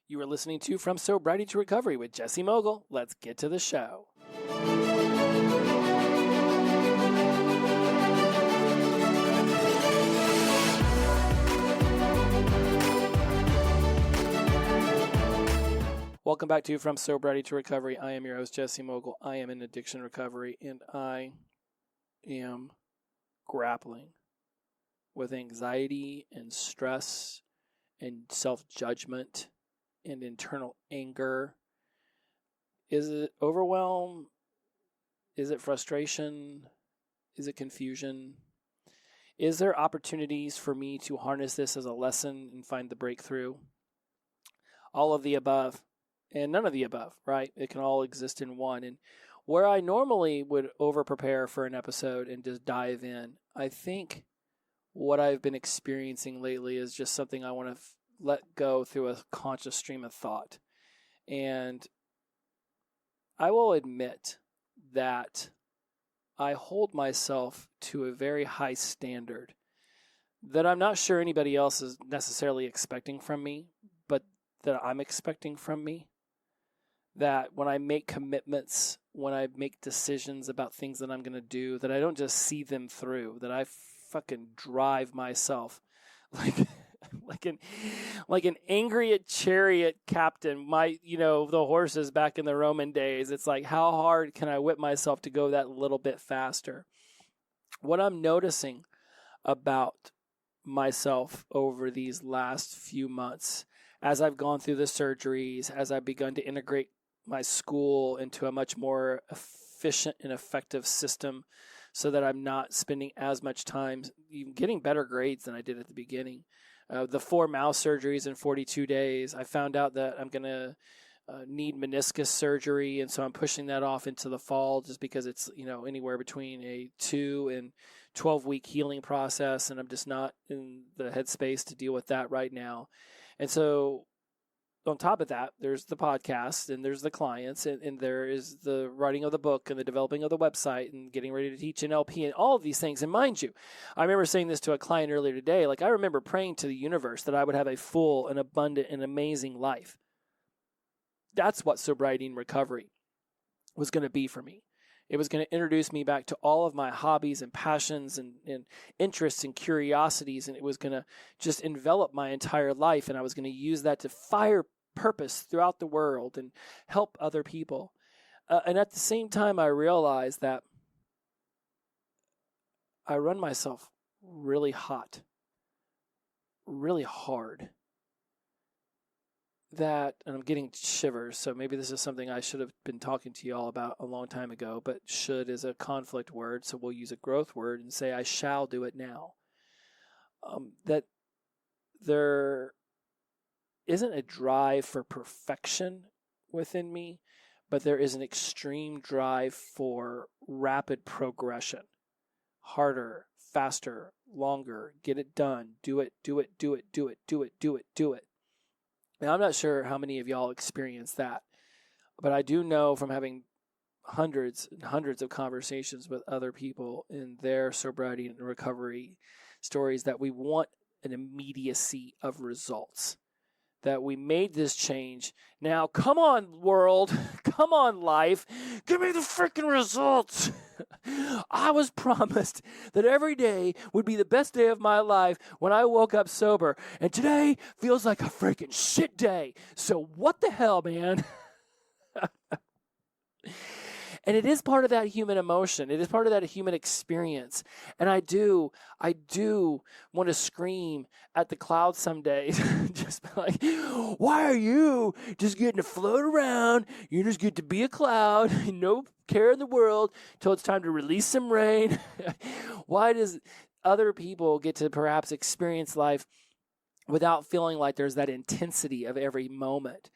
You are listening to From Sobriety to Recovery with Jesse Mogul. Let's get to the show. Welcome back to From Sobriety to Recovery. I am your host, Jesse Mogul. I am in addiction recovery, and I am grappling with anxiety and stress and self-judgment and internal anger. Is it overwhelm? Is it frustration? Is it confusion? Is there opportunities for me to harness this as a lesson and find the breakthrough? All of the above and none of the above, right? It can all exist in one. And where I normally would over-prepare for an episode and just dive in, I think what I've been experiencing lately is just something I want to let go through a conscious stream of thought. And I will admit that I hold myself to a very high standard that I'm not sure anybody else is necessarily expecting from me, but that I'm expecting from me. That when I make commitments, when I make decisions about things that I'm going to do, that I don't just see them through, that I fucking drive myself like an angry chariot captain might, the horses back in the Roman days. It's like, how hard can I whip myself to go that little bit faster? What I'm noticing about myself over these last few months, as I've gone through the surgeries, as I've begun to integrate my school into a much more efficient and effective system so that I'm not spending as much time even getting better grades than I did at the beginning. The 4 mouth surgeries in 42 days, I found out that I'm going to need meniscus surgery, and so I'm pushing that off into the fall just because it's, anywhere between a 2 and 12-week healing process, and I'm just not in the headspace to deal with that right now. And so on top of that, there's the podcast, and there's the clients, and there is the writing of the book and the developing of the website and getting ready to teach NLP and all of these things. And mind you, I remember saying this to a client earlier today, I remember praying to the universe that I would have a full and abundant and amazing life. That's what sobriety and recovery was going to be for me. It was going to introduce me back to all of my hobbies and passions and interests and curiosities, and it was going to just envelop my entire life, and I was going to use that to fire purpose throughout the world and help other people. And at the same time, I realized that I run myself really hot, really hard. And I'm getting shivers, so maybe this is something I should have been talking to you all about a long time ago, but should is a conflict word, so we'll use a growth word and say I shall do it now. That there isn't a drive for perfection within me, but there is an extreme drive for rapid progression. Harder, faster, longer, get it done, do it. Now, I'm not sure how many of y'all experience that, but I do know from having hundreds and hundreds of conversations with other people in their sobriety and recovery stories that we want an immediacy of results. That we made this change. Now, come on, world. Come on, life. Give me the freaking results. I was promised that every day would be the best day of my life when I woke up sober. And today feels like a freaking shit day. So what the hell, man? And it is part of that human emotion. It is part of that human experience. And I do want to scream at the clouds some days. Just be like, why are you just getting to float around? You just get to be a cloud, no care in the world till it's time to release some rain. Why does other people get to perhaps experience life without feeling like there's that intensity of every moment?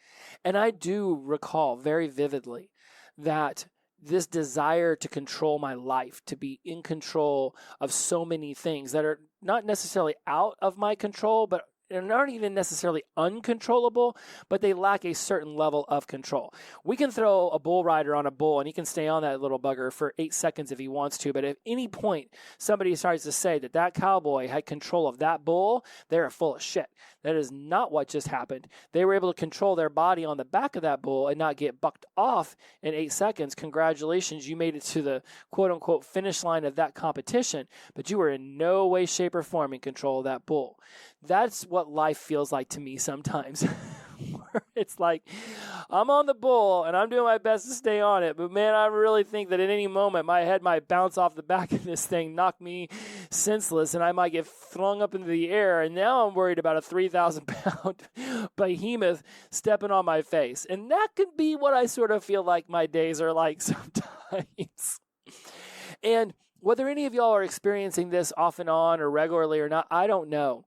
And I do recall very vividly that this desire to control my life, to be in control of so many things that are not necessarily out of my control, but aren't even necessarily uncontrollable, but they lack a certain level of control. We can throw a bull rider on a bull and he can stay on that little bugger for 8 seconds if he wants to, but at any point somebody starts to say that cowboy had control of that bull, they're full of shit. That is not what just happened. They were able to control their body on the back of that bull and not get bucked off in 8 seconds. Congratulations, you made it to the quote-unquote finish line of that competition, but you were in no way, shape, or form in control of that bull. That's what life feels like to me sometimes. It's like, I'm on the bull, and I'm doing my best to stay on it, but man, I really think that at any moment, my head might bounce off the back of this thing, knock me senseless, and I might get flung up into the air, and now I'm worried about a 3,000-pound behemoth stepping on my face. And that could be what I sort of feel like my days are like sometimes. And whether any of y'all are experiencing this off and on or regularly or not, I don't know.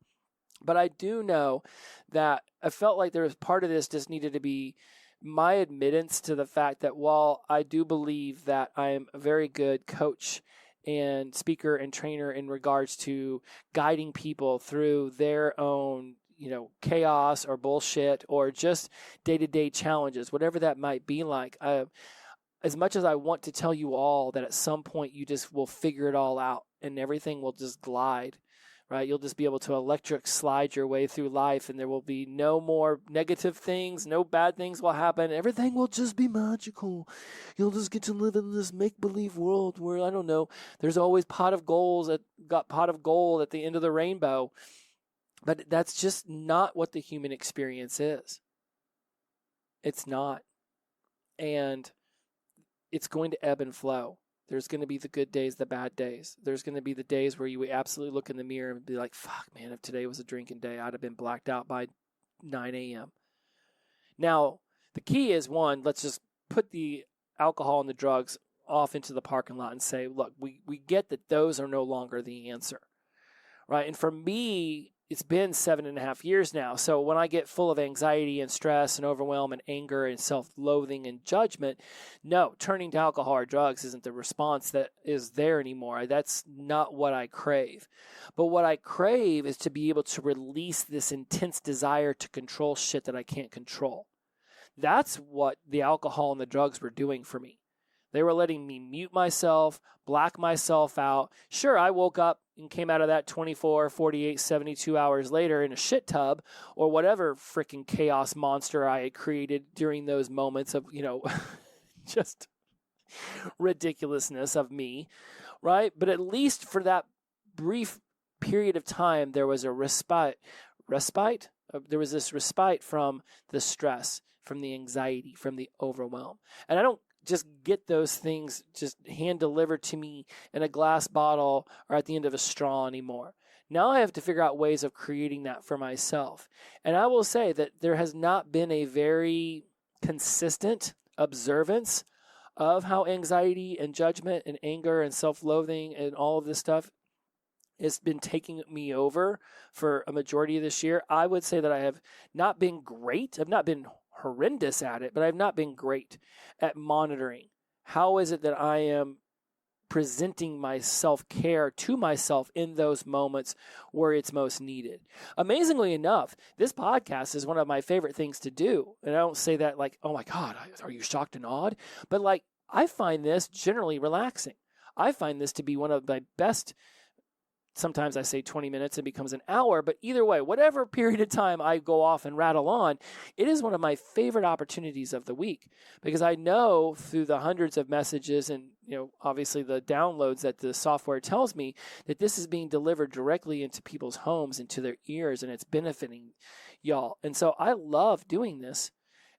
But I do know that I felt like there was part of this just needed to be my admittance to the fact that while I do believe that I am a very good coach and speaker and trainer in regards to guiding people through their own, chaos or bullshit or just day-to-day challenges, whatever that might be like, as much as I want to tell you all that at some point you just will figure it all out and everything will just glide. Right? You'll just be able to electric slide your way through life, and there will be no more negative things, no bad things will happen. Everything will just be magical. You'll just get to live in this make-believe world where, I don't know, there's always pot of gold at the end of the rainbow. But that's just not what the human experience is. It's not. And it's going to ebb and flow. There's going to be the good days, the bad days. There's going to be the days where you absolutely look in the mirror and be like, fuck, man, if today was a drinking day, I'd have been blacked out by 9 a.m. Now, the key is, one, let's just put the alcohol and the drugs off into the parking lot and say, look, we get that those are no longer the answer, right? And for me, it's been 7.5 years now. So when I get full of anxiety and stress and overwhelm and anger and self-loathing and judgment, no, turning to alcohol or drugs isn't the response that is there anymore. That's not what I crave. But what I crave is to be able to release this intense desire to control shit that I can't control. That's what the alcohol and the drugs were doing for me. They were letting me mute myself, black myself out. Sure, I woke up and came out of that 24, 48, 72 hours later in a shit tub or whatever freaking chaos monster I had created during those moments of, just ridiculousness of me, right? But at least for that brief period of time, there was a respite. There was this respite from the stress, from the anxiety, from the overwhelm. And I don't just get those things just hand delivered to me in a glass bottle or at the end of a straw anymore. Now I have to figure out ways of creating that for myself. And I will say that there has not been a very consistent observance of how anxiety and judgment and anger and self-loathing and all of this stuff has been taking me over for a majority of this year. I would say that I have not been great. I've not been horrendous at it, but I've not been great at monitoring. How is it that I am presenting my self-care to myself in those moments where it's most needed? Amazingly enough, this podcast is one of my favorite things to do. And I don't say that like, oh my God, are you shocked and awed? But like, I find this generally relaxing. I find this to be one of my best. Sometimes I say 20 minutes, it becomes an hour, but either way, whatever period of time I go off and rattle on, it is one of my favorite opportunities of the week because I know through the hundreds of messages and, obviously the downloads that the software tells me that this is being delivered directly into people's homes, into their ears, and it's benefiting y'all. And so I love doing this,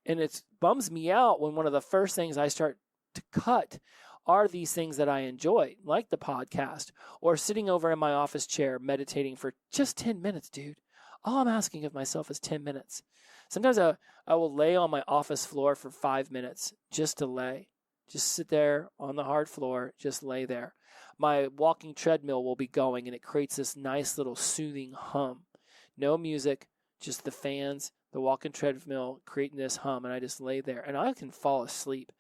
and it bums me out when one of the first things I start to cut are these things that I enjoy, like the podcast, or sitting over in my office chair meditating for just 10 minutes, dude. All I'm asking of myself is 10 minutes. Sometimes I will lay on my office floor for 5 minutes just to lay. Just sit there on the hard floor, just lay there. My walking treadmill will be going, and it creates this nice little soothing hum. No music, just the fans, the walking treadmill creating this hum, and I just lay there. And I can fall asleep.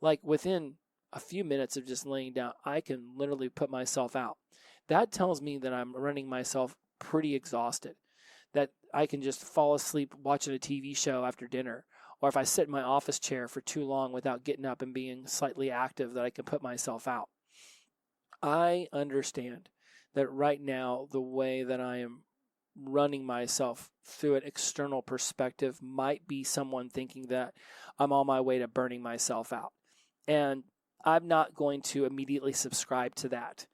Like within a few minutes of just laying down, I can literally put myself out. That tells me that I'm running myself pretty exhausted, that I can just fall asleep watching a TV show after dinner, or if I sit in my office chair for too long without getting up and being slightly active, that I can put myself out. I understand that right now, the way that I am running myself through an external perspective might be someone thinking that I'm on my way to burning myself out. And I'm not going to immediately subscribe to that.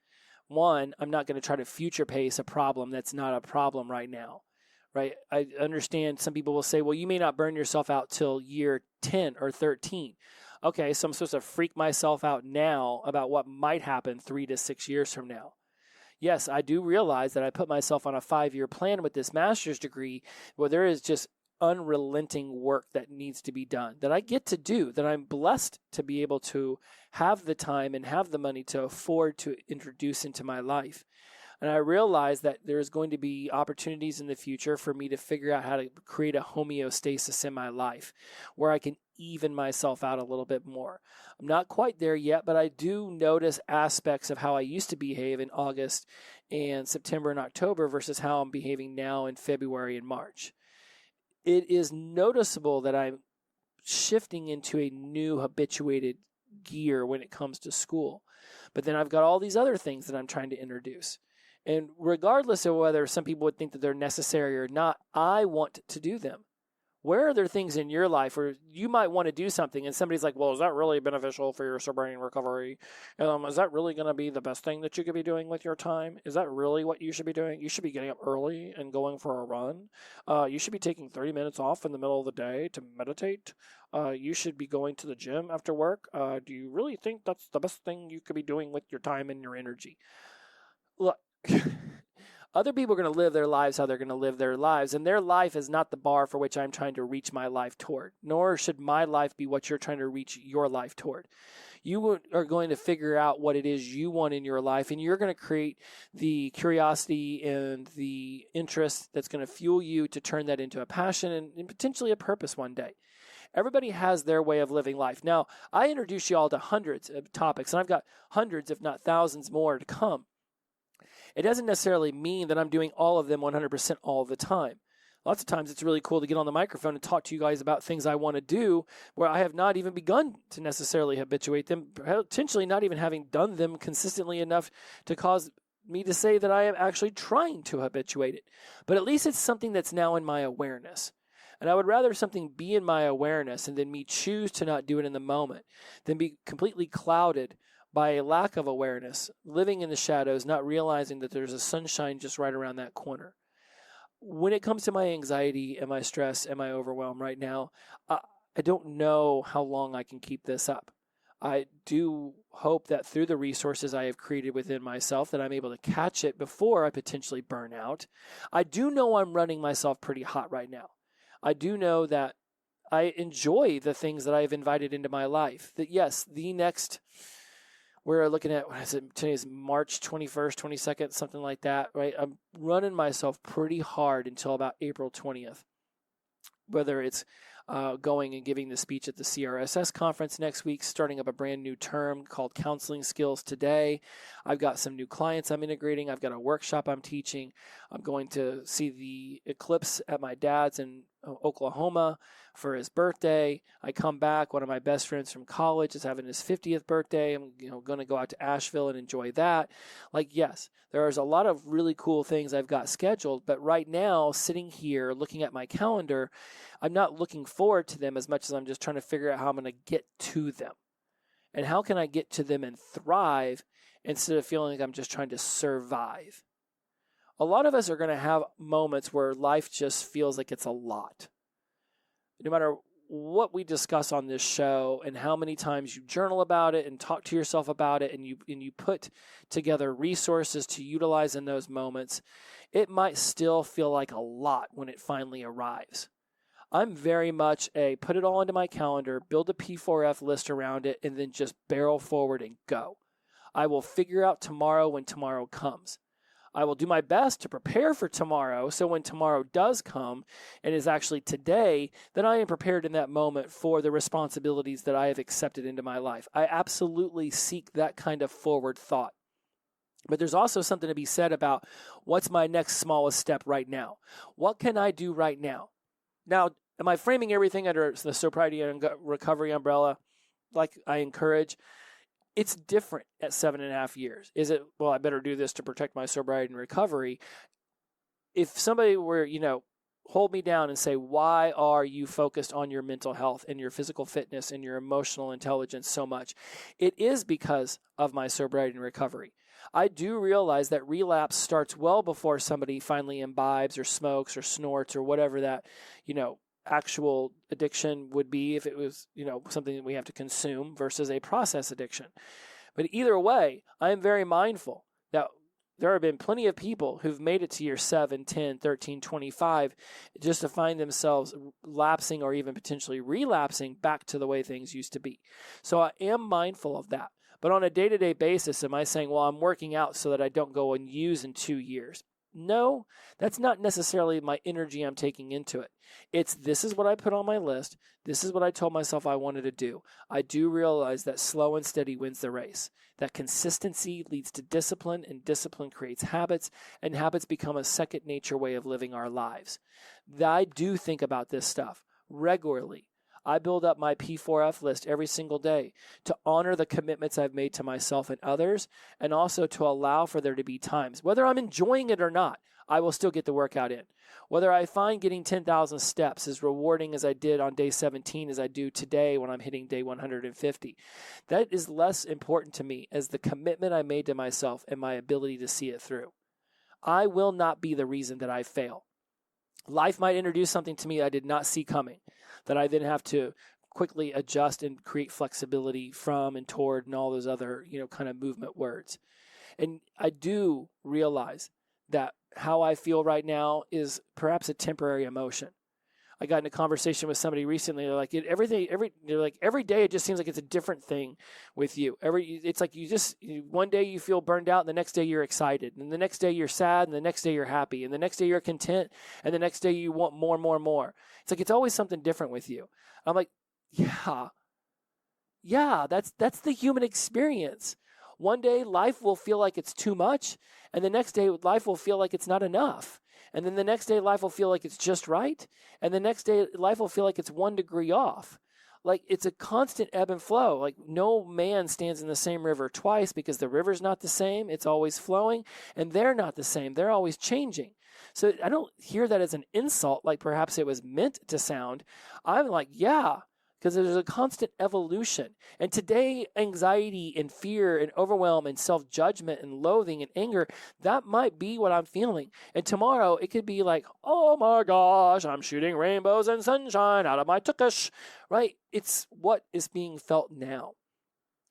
One, I'm not going to try to future pace a problem that's not a problem right now, right? I understand some people will say, well, you may not burn yourself out till year 10 or 13. Okay, so I'm supposed to freak myself out now about what might happen 3 to 6 years from now. Yes, I do realize that I put myself on a 5-year plan with this master's degree where there is just unrelenting work that needs to be done, that I get to do, that I'm blessed to be able to have the time and have the money to afford to introduce into my life. And I realize that there's going to be opportunities in the future for me to figure out how to create a homeostasis in my life where I can even myself out a little bit more. I'm not quite there yet, but I do notice aspects of how I used to behave in August and September and October versus how I'm behaving now in February and March. It is noticeable that I'm shifting into a new habituated gear when it comes to school. But then I've got all these other things that I'm trying to introduce. And regardless of whether some people would think that they're necessary or not, I want to do them. Where are there things in your life where you might want to do something and somebody's like, well, is that really beneficial for your sobriety and recovery? Is that really going to be the best thing that you could be doing with your time? Is that really what you should be doing? You should be getting up early and going for a run. You should be taking 30 minutes off in the middle of the day to meditate. You should be going to the gym after work. Do you really think that's the best thing you could be doing with your time and your energy? Look, other people are going to live their lives how they're going to live their lives, and their life is not the bar for which I'm trying to reach my life toward, nor should my life be what you're trying to reach your life toward. You are going to figure out what it is you want in your life, and you're going to create the curiosity and the interest that's going to fuel you to turn that into a passion and potentially a purpose one day. Everybody has their way of living life. Now, I introduced you all to hundreds of topics, and I've got hundreds, if not thousands more to come. It doesn't necessarily mean that I'm doing all of them 100% all the time. Lots of times it's really cool to get on the microphone and talk to you guys about things I want to do where I have not even begun to necessarily habituate them, potentially not even having done them consistently enough to cause me to say that I am actually trying to habituate it. But at least it's something that's now in my awareness. And I would rather something be in my awareness and then me choose to not do it in the moment than be completely clouded by a lack of awareness, living in the shadows, not realizing that there's a sunshine just right around that corner. When it comes to my anxiety and my stress and my overwhelm right now, I don't know how long I can keep this up. I do hope that through the resources I have created within myself that I'm able to catch it before I potentially burn out. I do know I'm running myself pretty hot right now. I do know that I enjoy the things that I have invited into my life. That yes, the next... We're looking at, what is it, today is March 21st, 22nd, something like that, right? I'm running myself pretty hard until about April 20th. Whether it's going and giving the speech at the CRSS conference next week, starting up a brand new term called Counseling Skills Today. I've got some new clients I'm integrating. I've got a workshop I'm teaching. I'm going to see the eclipse at my dad's in Oklahoma for his birthday. I come back. One of my best friends from college is having his 50th birthday. I'm going to go out to Asheville and enjoy that. Like, yes, there's a lot of really cool things I've got scheduled, but right now, sitting here looking at my calendar, I'm not looking forward to them as much as I'm just trying to figure out how I'm going to get to them. And how can I get to them and thrive instead of feeling like I'm just trying to survive? A lot of us are going to have moments where life just feels like it's a lot. No matter what we discuss on this show and how many times you journal about it and talk to yourself about it and you put together resources to utilize in those moments, it might still feel like a lot when it finally arrives. I'm very much a put it all into my calendar, build a P4F list around it, and then just barrel forward and go. I will figure out tomorrow when tomorrow comes. I will do my best to prepare for tomorrow, so when tomorrow does come and is actually today, then I am prepared in that moment for the responsibilities that I have accepted into my life. I absolutely seek that kind of forward thought. But there's also something to be said about what's my next smallest step right now? What can I do right now? Now, am I framing everything under the sobriety and recovery umbrella like I encourage? It's different at 7.5 years. Is it, well, I better do this to protect my sobriety and recovery? if somebody were, hold me down and say, why are you focused on your mental health and your physical fitness and your emotional intelligence so much? It is because of my sobriety and recovery. I do realize that relapse starts well before somebody finally imbibes or smokes or snorts or whatever that, actual addiction would be if it was, something that we have to consume versus a process addiction. But either way, I am very mindful that there have been plenty of people who've made it to year 7, 10, 13, 25 just to find themselves lapsing or even potentially relapsing back to the way things used to be. So I am mindful of that. But on a day-to-day basis, am I saying, well, I'm working out so that I don't go and use in 2 years? No, that's not necessarily my energy I'm taking into it. This is what I put on my list. This is what I told myself I wanted to do. I do realize that slow and steady wins the race, that consistency leads to discipline, and discipline creates habits, and habits become a second nature way of living our lives. I do think about this stuff regularly. I build up my P4F list every single day to honor the commitments I've made to myself and others, and also to allow for there to be times, whether I'm enjoying it or not, I will still get the workout in. Whether I find getting 10,000 steps as rewarding as I did on day 17 as I do today when I'm hitting day 150, that is less important to me as the commitment I made to myself and my ability to see it through. I will not be the reason that I fail. Life might introduce something to me I did not see coming, that I then have to quickly adjust and create flexibility from and toward and all those other, kind of movement words. And I do realize that how I feel right now is perhaps a temporary emotion. I got in a conversation with somebody recently. They're like, every day it just seems like it's a different thing with you. It's like one day you feel burned out, and the next day you're excited, and the next day you're sad, and the next day you're happy, and the next day you're content, and the next day you want more, more, more. It's like it's always something different with you. I'm like, yeah, that's the human experience. One day life will feel like it's too much, and the next day life will feel like it's not enough. And then the next day life will feel like it's just right, and the next day life will feel like it's 1 degree off. Like it's a constant ebb and flow. Like no man stands in the same river twice because the river's not the same. It's always flowing, and they're not the same. They're always changing. So I don't hear that as an insult like perhaps it was meant to sound. I'm like, yeah, because there's a constant evolution. And today, anxiety and fear and overwhelm and self-judgment and loathing and anger, that might be what I'm feeling. And tomorrow, it could be like, oh my gosh, I'm shooting rainbows and sunshine out of my tukish, right? It's what is being felt now.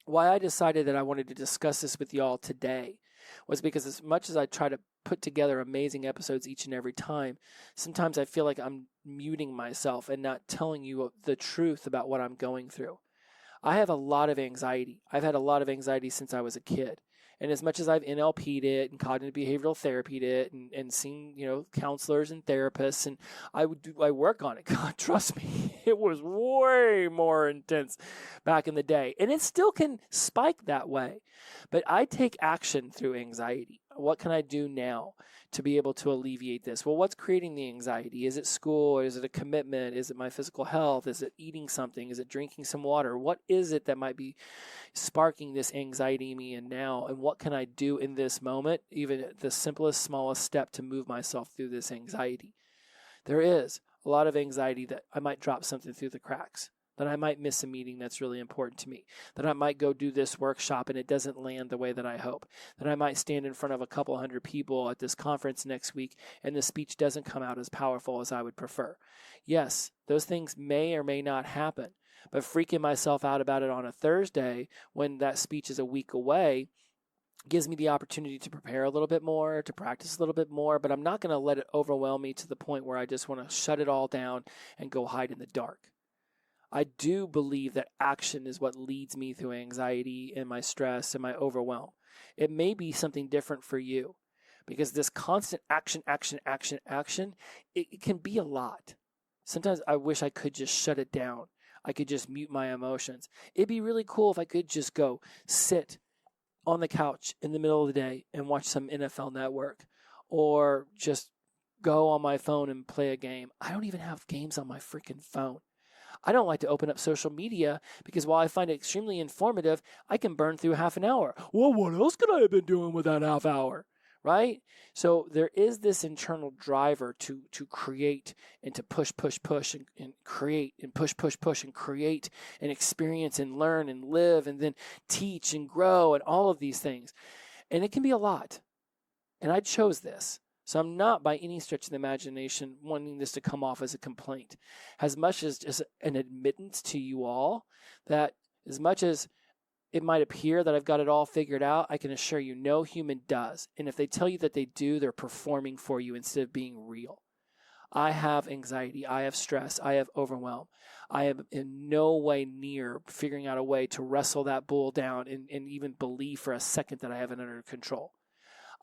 Why I decided that I wanted to discuss this with y'all today was because as much as I try to put together amazing episodes each and every time, sometimes I feel like I'm muting myself and not telling you the truth about what I'm going through. I have a lot of anxiety. I've had a lot of anxiety since I was a kid. And as much as I've NLP'd it and cognitive behavioral therapied it and seen, counselors and therapists, and I work on it. God, trust me, it was way more intense back in the day. And it still can spike that way. But I take action through anxiety. What can I do now to be able to alleviate this? Well, what's creating the anxiety? Is it school? Or is it a commitment? Is it my physical health? Is it eating something? Is it drinking some water? What is it that might be sparking this anxiety in me and now? And what can I do in this moment, even the simplest, smallest step to move myself through this anxiety? There is a lot of anxiety that I might drop something through the cracks, that I might miss a meeting that's really important to me, that I might go do this workshop and it doesn't land the way that I hope, that I might stand in front of a couple hundred people at this conference next week and the speech doesn't come out as powerful as I would prefer. Yes, those things may or may not happen, but freaking myself out about it on a Thursday when that speech is a week away gives me the opportunity to prepare a little bit more, to practice a little bit more, but I'm not going to let it overwhelm me to the point where I just want to shut it all down and go hide in the dark. I do believe that action is what leads me through anxiety and my stress and my overwhelm. It may be something different for you because this constant action, it can be a lot. Sometimes I wish I could just shut it down. I could just mute my emotions. It'd be really cool if I could just go sit on the couch in the middle of the day and watch some NFL Network or just go on my phone and play a game. I don't even have games on my freaking phone. I don't like to open up social media because while I find it extremely informative, I can burn through half an hour. Well, what else could I have been doing with that half hour? right? So there is this internal driver to create and to push and create and push and create and experience and learn and live and then teach and grow and all of these things. And it can be a lot. And I chose this. So I'm not by any stretch of the imagination wanting this to come off as a complaint, as much as just an admittance to you all that as much as it might appear that I've got it all figured out, I can assure you no human does. And if they tell you that they do, they're performing for you instead of being real. I have anxiety. I have stress. I have overwhelm. I am in no way near figuring out a way to wrestle that bull down and even believe for a second that I have it under control.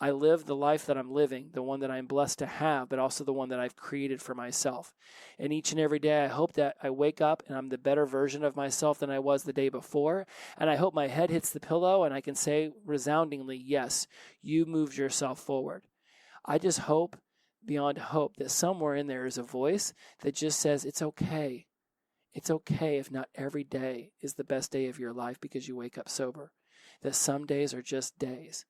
I live the life that I'm living, the one that I'm blessed to have, but also the one that I've created for myself. And each and every day, I hope that I wake up and I'm the better version of myself than I was the day before. And I hope my head hits the pillow and I can say resoundingly, yes, you moved yourself forward. I just hope, beyond hope, that somewhere in there is a voice that just says, it's okay. It's okay if not every day is the best day of your life because you wake up sober. That some days are just days.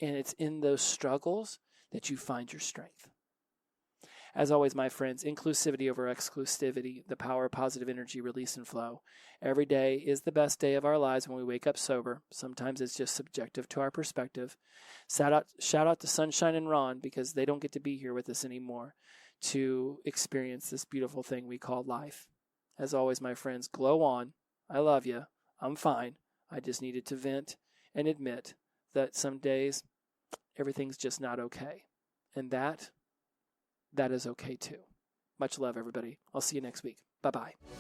And it's in those struggles that you find your strength. As always, my friends, inclusivity over exclusivity, the power of positive energy release and flow. Every day is the best day of our lives when we wake up sober. Sometimes it's just subjective to our perspective. Shout out to Sunshine and Ron because they don't get to be here with us anymore to experience this beautiful thing we call life. As always, my friends, glow on. I love you. I'm fine. I just needed to vent and admit that some days everything's just not okay. And that is okay too. Much love, everybody. I'll see you next week. Bye-bye.